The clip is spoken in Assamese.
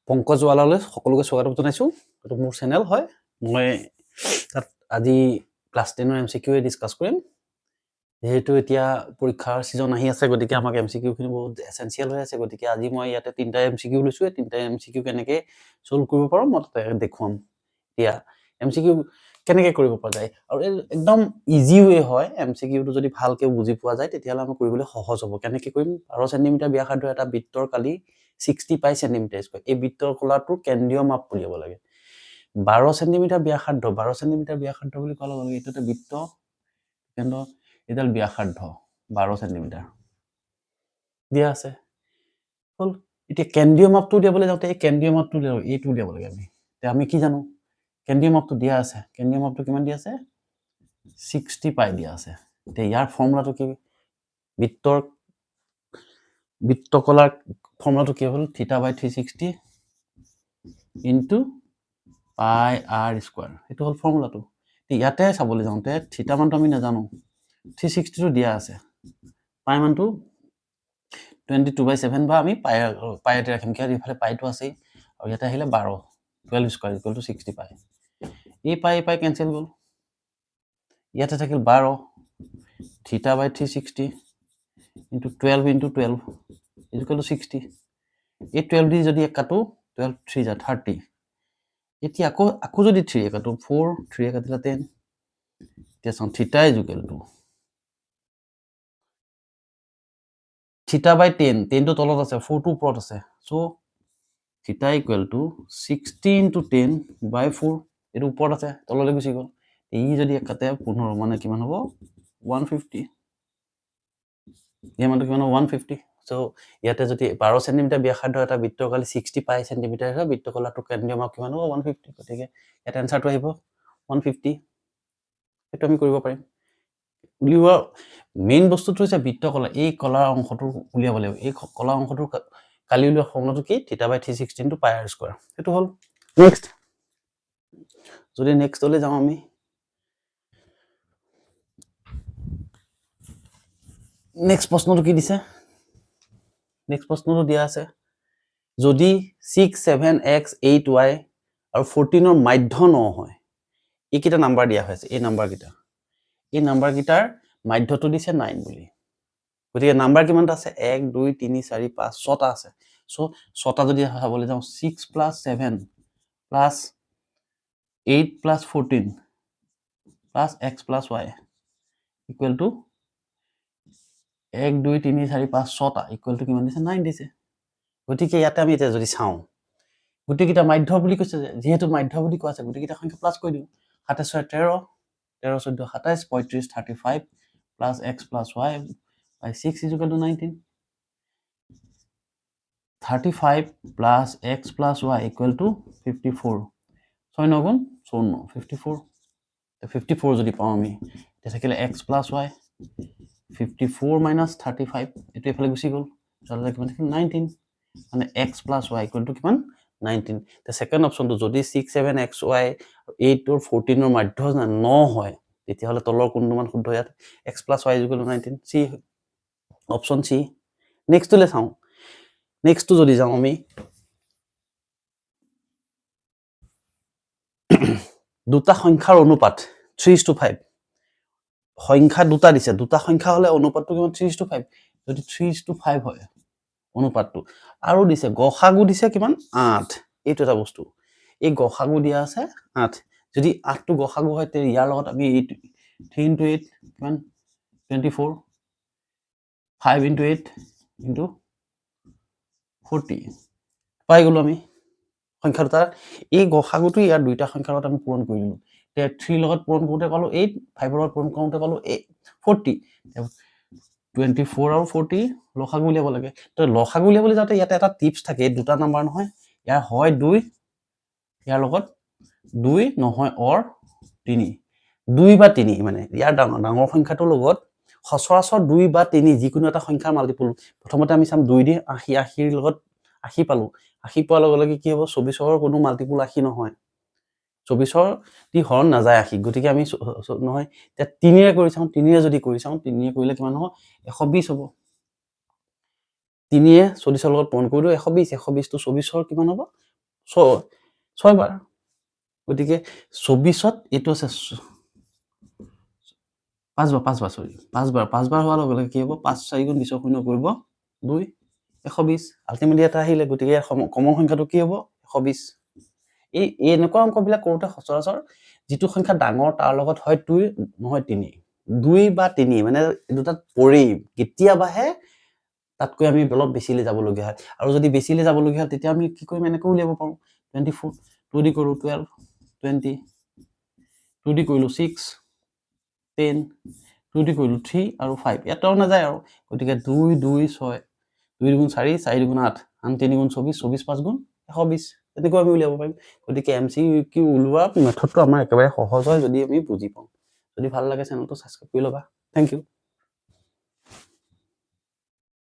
পংকজ ৱালালৈ সকলোকে স্বাগতম জনাইছো এইটো মোৰ চেনেল হয় মই তাত আজি ক্লাছ 10 ৰ MCQ ডিসকাস কৰিম যেহেতু এতিয়া পৰীক্ষাৰ সিজন আহি আছে গতিকে আমাক MCQ খিনি বহুত এসেনশিয়াল হৈ আছে গতিকে আজি মই ইয়াতে তিনটা MCQ লৈছো এই তিনটা MCQ কেনেকৈ সলভ কৰিব পাৰো মই দেখুৱাম এতিয়া MCQ কেনেকৈ কৰিব পৰা যায় আৰু একদম ইজি ৱে হয় MCQ টো যদি ভালকৈ বুজি পোৱা যায় তেতিয়ালে আমি কৰিবলৈ সহজ হ'ব কেনেকৈ কৰিম 12 সেন্টিমিটাৰ ব্যাসাৰ্ধ এটা বৃত্তৰ কালি 65 সেন্টিমিটাৰ স্কয়াৰ এই বৃত্তৰ কোলাটোৰ কেন্দ্ৰীয় মাপ উলিয়াব লাগে 12 সেন্টিমিটাৰ ব্যাসাৰ্ধ বুলি কোৱাৰ লগে লগে এইটোতে বৃত্ত কেন্দ্ৰ এডাল ব্যাসাৰ্ধ 12 সেন্টিমিটাৰ দিয়া আছে হল এতিয়া কেন্দ্ৰীয় মাপটো উলিয়াবলৈ যাওঁতে এই কেন্দ্ৰীয় মাপটো এইটো উলিয়াব লাগে আমি কি জানো কেন্দ্ৰীয় মাপটো দিয়া আছে কেন্দ্ৰীয় মাপটো কিমান দিয়া আছে 60 পাই দিয়া আছে তে ইয়াৰ ফৰ্মুলাটো কি বৃত্তকলাৰ ফৰ্মুলাটো কি হ'ল θ/360 ইনটু পাই r স্কয়াৰ এটো হ'ল ফৰ্মুলাটো ইয়াতে চাবলৈ যাওঁতে θ মানটো আমি নাজানো 360 টো দিয়া আছে পাই মানটো 22/7 বা আমি পাইতে ৰাখিম কিয় ইফালে পাইটো আছে আৰু ইয়াতে আহিলে 12 স্কয়াৰ 60 পাই এই পাই কেনসেল গল ইয়াতে থাকিল 12 θ/360 into 12 into 12 is equal to 60 এই 12 দি যদি এক কাটো 12 3 যা 30 এতিয়া আকৌ যদি 3 কাটো 4 3 কাটিলে 10 এতিয়া সম θ is equal to θ/10 10 টো তলত আছে 4 টো ওপৰত আছে so θ equal to 60 into 10 by 4 এটো ওপৰত আছে তললৈ গুচি গল এই যদি এক কাটে 15 মানে কিমান হ'ব 150 ইয়ামানটো কিমান 150 সো ইয়াতে যদি 12 সেন্টিমিটাৰ ব্যাসাৰ্ধ এটা বৃত্তৰ কালি 60 পাই সেন্টিমিটাৰ হয় বৃত্তকলাটোৰ কেন্দ্ৰীয় মাপ কিমান হ'ব 150 গতিকে এটা আনসাৰটো আহিব 150 এটো আমি কৰিব পাৰিম উলিওৱা মেইন বস্তুটো হৈছে বৃত্তকলা এই কলাৰ অংশটো উলিয়াব লাগিব এই কলাৰ অংশটো কালি উলিওৱা ফৰ্মুলাটো কি θ/360 * পাই r স্কয়াৰ এটো হ'ল নেক্সট যদি নেক্সটলৈ যাওঁ আমি নেক্সট প্ৰশ্নটো কি দিছে নেক্সট প্ৰশ্নটো দিয়া আছে যদি 6 7 x 8 y আৰু 14 ৰ মাধ্য ন হয় এইকিটা নাম্বাৰ দিয়া হৈছে এই নাম্বাৰ গিটাৰ মাধ্যটো দিছে 9 বুলি গতিকে নাম্বাৰ কিমানটা আছে 1 2 3 4 5 6টা আছে সো 6টা যদি চাবলৈ যাওঁ 6 + 7 + 8 + 14 + x + y equal to 1 2 3 4 5 6টা equal to কিমান দিছে 9 দিছে গতিকে ইয়াতে আমি এটা যদি চাওঁ গুটিকিটা মাধ্য বুলি কৈছে যেহেতু মাধ্য বুলি কোৱা আছে গুটিকিটা সংখ্যা প্লাস কৰি দিও 7 6 13 13 14 27 35 35 plus x plus y by 6 is equal to 19 35 plus x plus y equal to 54 6 9 গুণ 54 54 54 যদি পাও আমি এটা থাকিলে x plus y 54 minus 35 এটো এফালে গুছি গল তাহলে কিমান থাকে 19 মানে x plus y equal to কিমান 19 the second option to যদি 6 7 xy 8 or 14 ৰ মাধ্য ন হয় তেতিয়া হলে তলৰ কোনটো মান শুদ্ধ ইয়াত x plus y equal to 19 c option c next le চাও next to যদি যাও আমি দুটা সংখ্যাৰ অনুপাত 3:5 সংখ্যা দুটা দিছে দুটা সংখ্যা হলে অনুপাতটো কিমান 3:5 যদি 3:5 হয় অনুপাতটো আৰু দিছে গসাগু দিছে কিমান 8 এইটো এটা বস্তু এই গসাগু দিয়া আছে 8 যদি 8 টো গসাগু হয় তে ইয়াৰ লগত আমি 3 into 8 কিমান 24 5 into 8 into 40 পাই গলো আমি সংখ্যা দুটা এই গসাগুটো ইয়াৰ দুইটা সংখ্যাৰ লগত আমি পূৰণ কৰিলো তে 3 লগত পূৰণ কৰোতে পালো 8 5 লগত পূৰণ কৰোতে পালো 40 24 আৰু 40 লসাগু উলিয়াব লাগে তো লসাগু উলিয়াবলৈ যাতে ইয়াতে এটা টিপস থাকে দুটা নাম্বাৰ নহয় ইয়াৰ হয় 2 ইয়াৰ লগত 2 নহয় অৰ 3 2 বা 3 মানে ইয়াৰ ডাঙৰ সংখ্যাটোৰ লগত সচৰাচৰ 2 বা 3 যিকোনো এটা সংখ্যাৰ মাল্টিপল প্ৰথমতে আমি চাম 2 দি 80 80 ৰ লগত 80 পালো 80 পোৱাৰ লগে লগে কি হ'ব 24 ৰ কোনো মাল্টিপল 80 নহয় 24 ৰ দি হৰণ নাযায় 80 গতিকে আমি নহয় তে 3 ৰে কৰি চাও 3 ৰে যদি কৰি চাও 3 ৰে কৰিলে কিমান হ'ব 120 হ'ব 3 য়ে 40 ৰ লগত পূৰণ কৰিলো 120 120 টো 24 ৰ কিমান হ'ব 6 বাৰ গতিকে 24ত এইটো আছে 5 বাৰ সৰি 5 বাৰ হোৱাৰ লগে লগে কি হ'ব 5 4 গুণ 20 শূন্য কৰিব 2 120 আলটিমেটলি এটা আহিলে গতিকে কমন সংখ্যাটো কি হ'ব 120 এই এনেকুৱা অংকবিলাক কৰোঁতে সচৰাচৰ যিটো সংখ্যা ডাঙৰ তাৰ লগত হয় 2 নহয় 3 2 বা 3 মানে দুটাত পৰি কেতিয়াবাহে তাতকৈ আমি অলপ বেছিলৈ যাবলগীয়া হয় আৰু যদি বেছিলৈ যাবলগীয়া হয় তেতিয়া আমি কি কৰিম এনেকৈ উলিয়াব পাৰোঁ 24 2 দি কৰোঁ 12 20 2 দি কৰিলোঁ 6 10 2 দি কৰিলোঁ 3 আৰু 5 ইয়াতো নাযায় আৰু গতিকে 2 2 6 2 গুণ 4 4 গুণ 8 আন 3 গুণ 24 24 5 গুণ 120 এনেকৈ আমি উলিয়াব পাৰিম গতিকে MCQ ওলোৱা মেথডটো আমাৰ একেবাৰে সহজ হয় যদি আমি বুজি পাওঁ যদি ভাল লাগে চেনেলটো ছাবস্ক্ৰাইব কৰি ল'বা থেংক ইউ